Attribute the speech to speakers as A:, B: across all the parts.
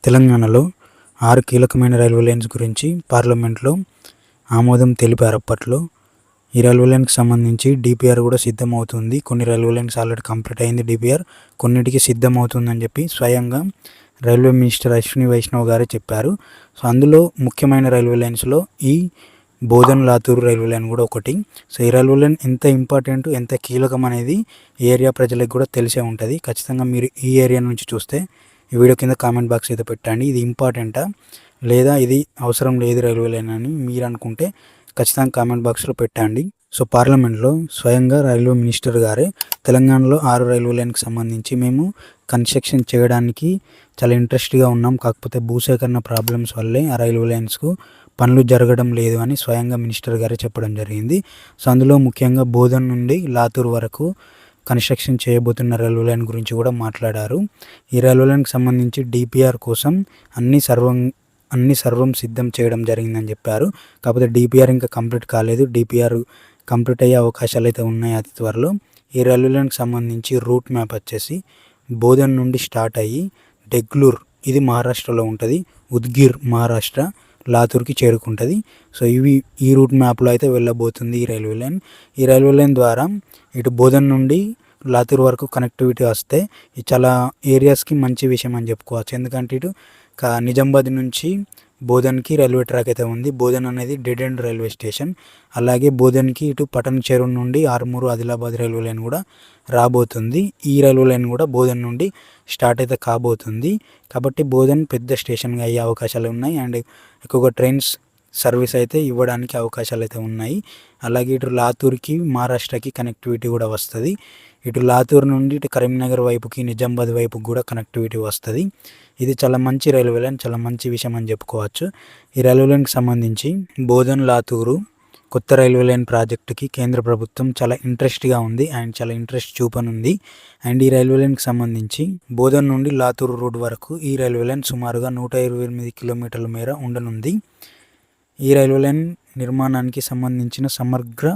A: తెలంగాణలో 6 కీలకమైన railway lines గురించి పార్లమెంట్లో ఆమోదం తెలిపారు. అప్పట్లో ఈ రైల్వే లైన్కి సంబంధించి డిపిఆర్ కూడా సిద్ధమవుతుంది. కొన్ని రైల్వే లైన్స్ ఆల్రెడీ కంప్లీట్ అయింది డిపిఆర్, కొన్నిటికి సిద్ధమవుతుందని చెప్పి స్వయంగా రైల్వే మినిస్టర్ అశ్విని వైష్ణవ్ గారే చెప్పారు. సో అందులో ముఖ్యమైన రైల్వే లైన్స్లో ఈ బోధన్ లాతూర్ రైల్వే లైన్ కూడా ఒకటి. సో ఈ రైల్వే లైన్ ఎంత ఇంపార్టెంట్, ఎంత కీలకం అనేది ఈ ఏరియా ప్రజలకు కూడా తెలిసే ఉంటుంది. ఖచ్చితంగా మీరు ఈ ఏరియా నుంచి చూస్తే ఈ వీడియో కింద కామెంట్ బాక్స్ అయితే పెట్టండి. ఇది ఇంపార్టెంటా లేదా ఇది అవసరం లేదు రైల్వే లైన్ అని మీరు అనుకుంటే ఖచ్చితంగా కామెంట్ బాక్స్లో పెట్టండి. సో పార్లమెంట్లో స్వయంగా రైల్వే మినిస్టర్ గారే తెలంగాణలో 6 రైల్వే లైన్కి సంబంధించి మేము కన్స్ట్రక్షన్ చేయడానికి చాలా ఇంట్రెస్ట్గా ఉన్నాం, కాకపోతే భూసేకరణ ప్రాబ్లమ్స్ వల్లే ఆ రైల్వే లైన్స్కు పనులు జరగడం లేదు అని స్వయంగా మినిస్టర్ గారే చెప్పడం జరిగింది. సో అందులో ముఖ్యంగా బోధన్ నుండి లాతూర్ వరకు కన్స్ట్రక్షన్ చేయబోతున్న రైల్వే లైన్ గురించి కూడా మాట్లాడారు. ఈ రైల్వే లైన్కి సంబంధించి డిపిఆర్ కోసం అన్ని సర్వం సిద్ధం చేయడం జరిగిందని చెప్పారు. కాకపోతే డిపిఆర్ ఇంకా కంప్లీట్ కాలేదు. డిపిఆర్ కంప్లీట్ అయ్యే అవకాశాలు అయితే ఉన్నాయి అతి త్వరలో. ఈ రైల్వే లైన్కి సంబంధించి రూట్ మ్యాప్ వచ్చేసి బోధన్ నుండి స్టార్ట్ అయ్యి డెగ్లూర్, ఇది మహారాష్ట్రలో ఉంటుంది, ఉద్గిర్ మహారాష్ట్ర, లాతూర్కి చేరుకుంటుంది. సో ఈ రూట్ మ్యాప్లో అయితే వెళ్ళబోతుంది ఈ రైల్వే లైన్. ఈ రైల్వే లైన్ ద్వారా ఇటు బోధన్ నుండి లాతూర్ వరకు కనెక్టివిటీ వస్తే ఇది చాలా ఏరియాస్కి మంచి విషయం అని చెప్పుకోవచ్చు. ఎందుకంటే ఇటు నిజామాబాద్ నుంచి బోధన్కి రైల్వే ట్రాక్ అయితే ఉంది. బోధన్ అనేది డెడ్ ఎండ్ రైల్వే స్టేషన్. అలాగే బోధన్కి ఇటు పటన్ చెరువు నుండి ఆర్మూరు ఆదిలాబాద్ రైల్వే లైన్ కూడా రాబోతుంది. ఈ రైల్వే లైన్ కూడా బోధన్ నుండి స్టార్ట్ అయితే కాబోతుంది. కాబట్టి బోధన్ పెద్ద స్టేషన్గా అయ్యే అవకాశాలు ఉన్నాయి అండ్ ఎక్కువగా ట్రైన్స్ సర్వీస్ అయితే ఇవ్వడానికి అవకాశాలు అయితే ఉన్నాయి. అలాగే ఇటు లాతూర్కి మహారాష్ట్రకి కనెక్టివిటీ కూడా వస్తుంది. ఇటు లాతూర్ నుండి ఇటు కరీంనగర్ వైపుకి నిజామాబాద్ వైపుకి కూడా కనెక్టివిటీ వస్తుంది. ఇది చాలా మంచి రైల్వే లైన్, చాలా మంచి విషయం అని చెప్పుకోవచ్చు. ఈ రైల్వే లైన్కి సంబంధించి బోధన్ లాతూరు కొత్త రైల్వే లైన్ ప్రాజెక్టుకి కేంద్ర ప్రభుత్వం చాలా ఇంట్రెస్ట్గా ఉంది అండ్ చాలా ఇంట్రెస్ట్ చూపనుంది. అండ్ ఈ రైల్వే లైన్కి సంబంధించి బోధన్ నుండి లాతూరు రోడ్ వరకు ఈ రైల్వే లైన్ సుమారుగా 128 కిలోమీటర్ల మేర ఉండనుంది. ఈ రైల్వే లైన్ నిర్మాణానికి సంబంధించిన సమగ్ర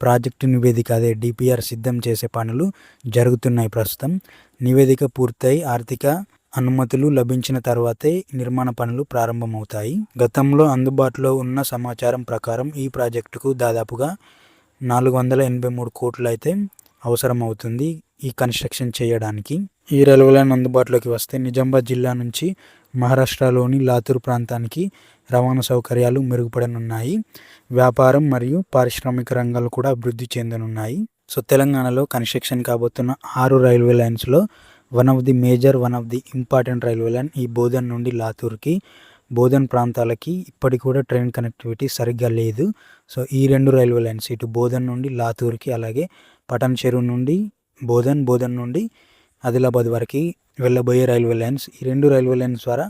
A: ప్రాజెక్టు నివేదిక, అదే డిపిఆర్ సిద్ధం చేసే పనులు జరుగుతున్నాయి ప్రస్తుతం. నివేదిక పూర్తయి ఆర్థిక అనుమతులు లభించిన తర్వాతే నిర్మాణ పనులు ప్రారంభమవుతాయి. గతంలో అందుబాటులో ఉన్న సమాచారం ప్రకారం ఈ ప్రాజెక్టుకు దాదాపుగా 483 కోట్లు అయితే అవసరం అవుతుంది ఈ కన్స్ట్రక్షన్ చేయడానికి. ఈ రైల్వే లైన్ అందుబాటులోకి వస్తే నిజామాబాద్ జిల్లా నుంచి మహారాష్ట్రలోని లాతూర్ ప్రాంతానికి రవాణా సౌకర్యాలు మెరుగుపడనున్నాయి. వ్యాపారం మరియు పారిశ్రామిక రంగాలు కూడా అభివృద్ధి చెందనున్నాయి. సో తెలంగాణలో కన్స్ట్రక్షన్ కాబోతున్న 6 రైల్వే లైన్స్లో one of the important railway line ఈ బోధన్ నుండి లాతూర్కి. బోధన్ ప్రాంతాలకి ఇప్పటికి కూడా ట్రైన్ కనెక్టివిటీ సరిగ్గా లేదు. సో ఈ 2 రైల్వే లైన్స్ ఇటు బోధన్ నుండి లాతూర్కి, అలాగే పటన్ చెరువు నుండి బోధన్ నుండి ఆదిలాబాద్ వరకు వెళ్ళబోయే రైల్వే లైన్స్. ఈ 2 రైల్వే లైన్స్ ద్వారా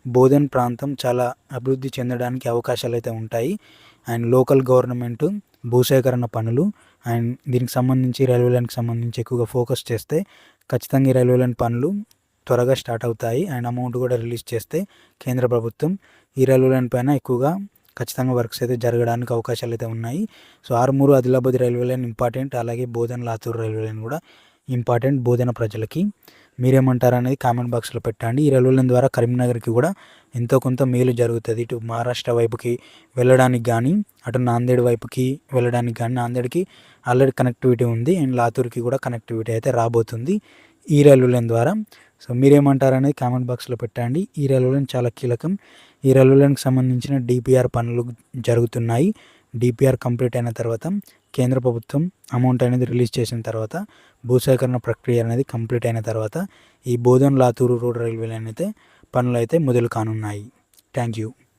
A: బోధన్ ప్రాంతం చాలా అభివృద్ధి చెందడానికి అవకాశాలు అయితే ఉంటాయి. అండ్ లోకల్ గవర్నమెంట్ భూసేకరణ పనులు అండ్ దీనికి సంబంధించి రైల్వే లైన్కి సంబంధించి ఎక్కువగా ఫోకస్ చేస్తే ఖచ్చితంగా ఈ రైల్వే లైన్ పనులు త్వరగా స్టార్ట్ అవుతాయి. అండ్ అమౌంట్ కూడా రిలీజ్ చేస్తే కేంద్ర ప్రభుత్వం ఈ రైల్వే లైన్ పైన ఎక్కువగా ఖచ్చితంగా వర్క్స్ అయితే జరగడానికి అవకాశాలు అయితే ఉన్నాయి. So Armur Adilabad railway line important, అలాగే బోధన్ లాతూర్ రైల్వే లైన్ కూడా ఇంపార్టెంట్ బోధన ప్రజలకి. మీరేమంటారు అనేది కామెంట్ బాక్స్లో పెట్టండి. ఈ రైల్వే లైన్ ద్వారా కరీంనగర్కి కూడా ఎంతో కొంత మేలు జరుగుతుంది. ఇటు మహారాష్ట్ర వైపుకి వెళ్ళడానికి కానీ, అటు నాందేడ్ వైపుకి వెళ్ళడానికి కానీ, నాందేడ్కి ఆల్రెడీ కనెక్టివిటీ ఉంది అండ్ లాతూర్కి కూడా కనెక్టివిటీ అయితే రాబోతుంది ఈ రైల్వే లైన్ ద్వారా. సో మీరేమంటారు అనేది కామెంట్ బాక్స్లో పెట్టండి. ఈ రైల్వే లైన్ చాలా కీలకం. ఈ రైల్వే లైన్కి సంబంధించిన డిపిఆర్ పనులు జరుగుతున్నాయి. డిపిఆర్ కంప్లీట్ అయిన తర్వాత కేంద్ర ప్రభుత్వం అమౌంట్ అనేది రిలీజ్ చేసిన తర్వాత, భూసేకరణ ప్రక్రియ అనేది కంప్లీట్ అయిన తర్వాత ఈ Bodhan Latur road railway line అయితే పనులు అయితే మొదలు కానున్నాయి. Thank you.